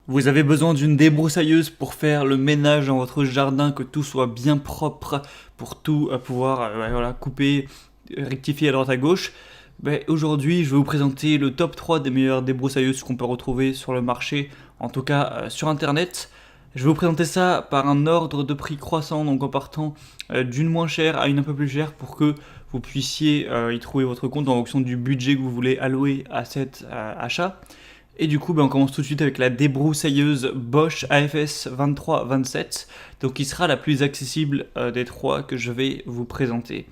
Vous avez besoin d'une débroussailleuse pour faire le ménage dans votre jardin, que tout soit bien propre, pour tout pouvoir voilà, couper, rectifier à droite à gauche. Aujourd'hui, je vais vous présenter le top 3 des meilleures débroussailleuses qu'on peut retrouver sur le marché, en tout cas sur internet. Je vais vous présenter ça par un ordre de prix croissant, donc en partant d'une moins chère à une un peu plus chère pour que vous puissiez y trouver votre compte en fonction du budget que vous voulez allouer à cet achat. Et du coup, on commence tout de suite avec la débroussailleuse Bosch AFS 2327, donc qui sera la plus accessible des trois que je vais vous présenter.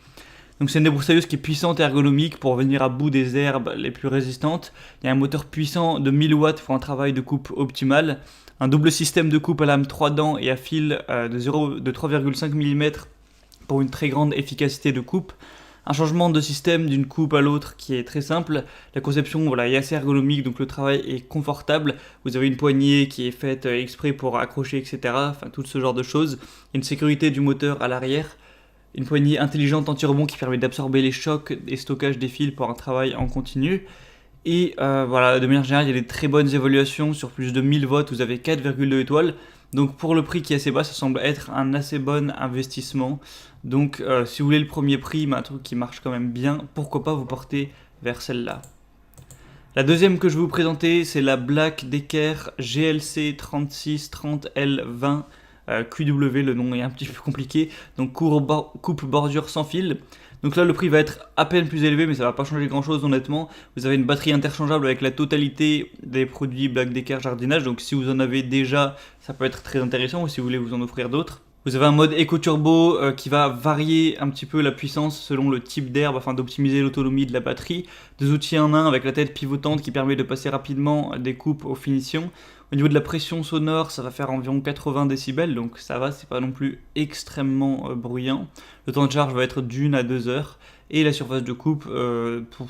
Donc c'est une débroussailleuse qui est puissante et ergonomique pour venir à bout des herbes les plus résistantes. Il y a un moteur puissant de 1000 watts pour un travail de coupe optimal. Un double système de coupe à lame 3 dents et à fil de 3,5 mm pour une très grande efficacité de coupe. Un changement de système d'une coupe à l'autre qui est très simple. La conception est assez ergonomique, donc le travail est confortable. Vous avez une poignée qui est faite exprès pour accrocher, etc. Enfin, tout ce genre de choses. Il y a une sécurité du moteur à l'arrière. Une poignée intelligente anti-rebond qui permet d'absorber les chocs et stockage des fils pour un travail en continu. Et de manière générale, il y a des très bonnes évaluations. Sur plus de 1000 votes, vous avez 4,2 étoiles. Donc pour le prix qui est assez bas, ça semble être un assez bon investissement. Donc si vous voulez le premier prix, mais un truc qui marche quand même bien, pourquoi pas vous porter vers celle-là. La deuxième que je vais vous présenter, c'est la Black Decker GLC 3630L20 QW, le nom est un petit peu compliqué. Donc coupe bordure sans fil. Donc là, le prix va être à peine plus élevé, mais ça va pas changer grand chose honnêtement. Vous avez une batterie interchangeable avec la totalité des produits Black Decker jardinage. Donc si vous en avez déjà, ça peut être très intéressant, ou si vous voulez vous en offrir d'autres. Vous avez un mode Eco Turbo qui va varier un petit peu la puissance selon le type d'herbe afin d'optimiser l'autonomie de la batterie. Deux outils en un avec la tête pivotante qui permet de passer rapidement des coupes aux finitions. Au niveau de la pression sonore, ça va faire environ 80 décibels, donc ça va, c'est pas non plus extrêmement bruyant. Le temps de charge va être d'1 à 2 heures. Et la surface de coupe,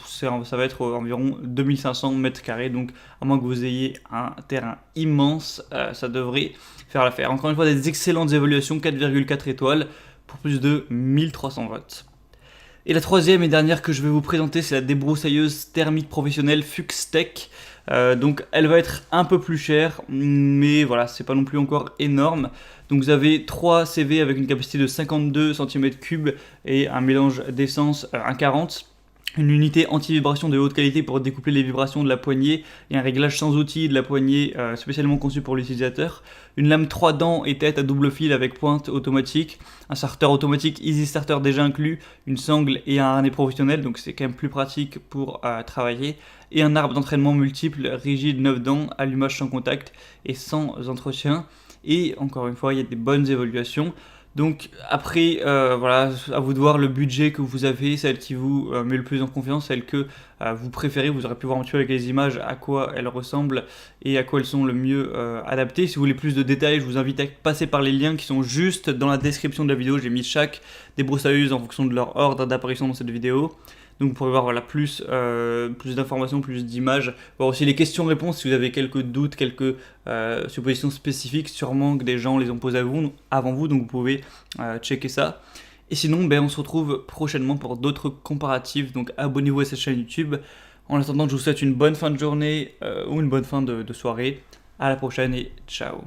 ça va être environ 2500 m², donc à moins que vous ayez un terrain immense, ça devrait faire l'affaire. Encore une fois, des excellentes évaluations, 4,4 étoiles pour plus de 1300 watts. Et la troisième et dernière que je vais vous présenter, c'est la débroussailleuse thermique professionnelle Fuxtech. Donc elle va être un peu plus chère, mais voilà, c'est pas non plus encore énorme. Donc vous avez 3 CV avec une capacité de 52 cm3 et un mélange d'essence 1,40. Une unité anti-vibration de haute qualité pour découpler les vibrations de la poignée et un réglage sans outil de la poignée spécialement conçu pour l'utilisateur. Une lame 3 dents et tête à double fil avec pointe automatique. Un starter automatique Easy Starter déjà inclus. Une sangle et un harnais professionnel, donc c'est quand même plus pratique pour travailler. Et un arbre d'entraînement multiple rigide 9 dents, allumage sans contact et sans entretien. Et encore une fois, il y a des bonnes évaluations. Donc après, à vous de voir le budget que vous avez, celle qui vous met le plus en confiance, celle que vous préférez. Vous aurez pu voir un petit peu avec les images à quoi elles ressemblent et à quoi elles sont le mieux adaptées. Si vous voulez plus de détails, je vous invite à passer par les liens qui sont juste dans la description de la vidéo. J'ai mis chaque débroussailleuse en fonction de leur ordre d'apparition dans cette vidéo. Donc vous pourrez voir plus d'informations, plus d'images, voir aussi les questions-réponses si vous avez quelques doutes, quelques suppositions spécifiques, sûrement que des gens les ont posées avant vous, donc vous pouvez checker ça. Et sinon, on se retrouve prochainement pour d'autres comparatifs, donc abonnez-vous à cette chaîne YouTube. En attendant, je vous souhaite une bonne fin de journée ou une bonne fin de soirée. À la prochaine et ciao.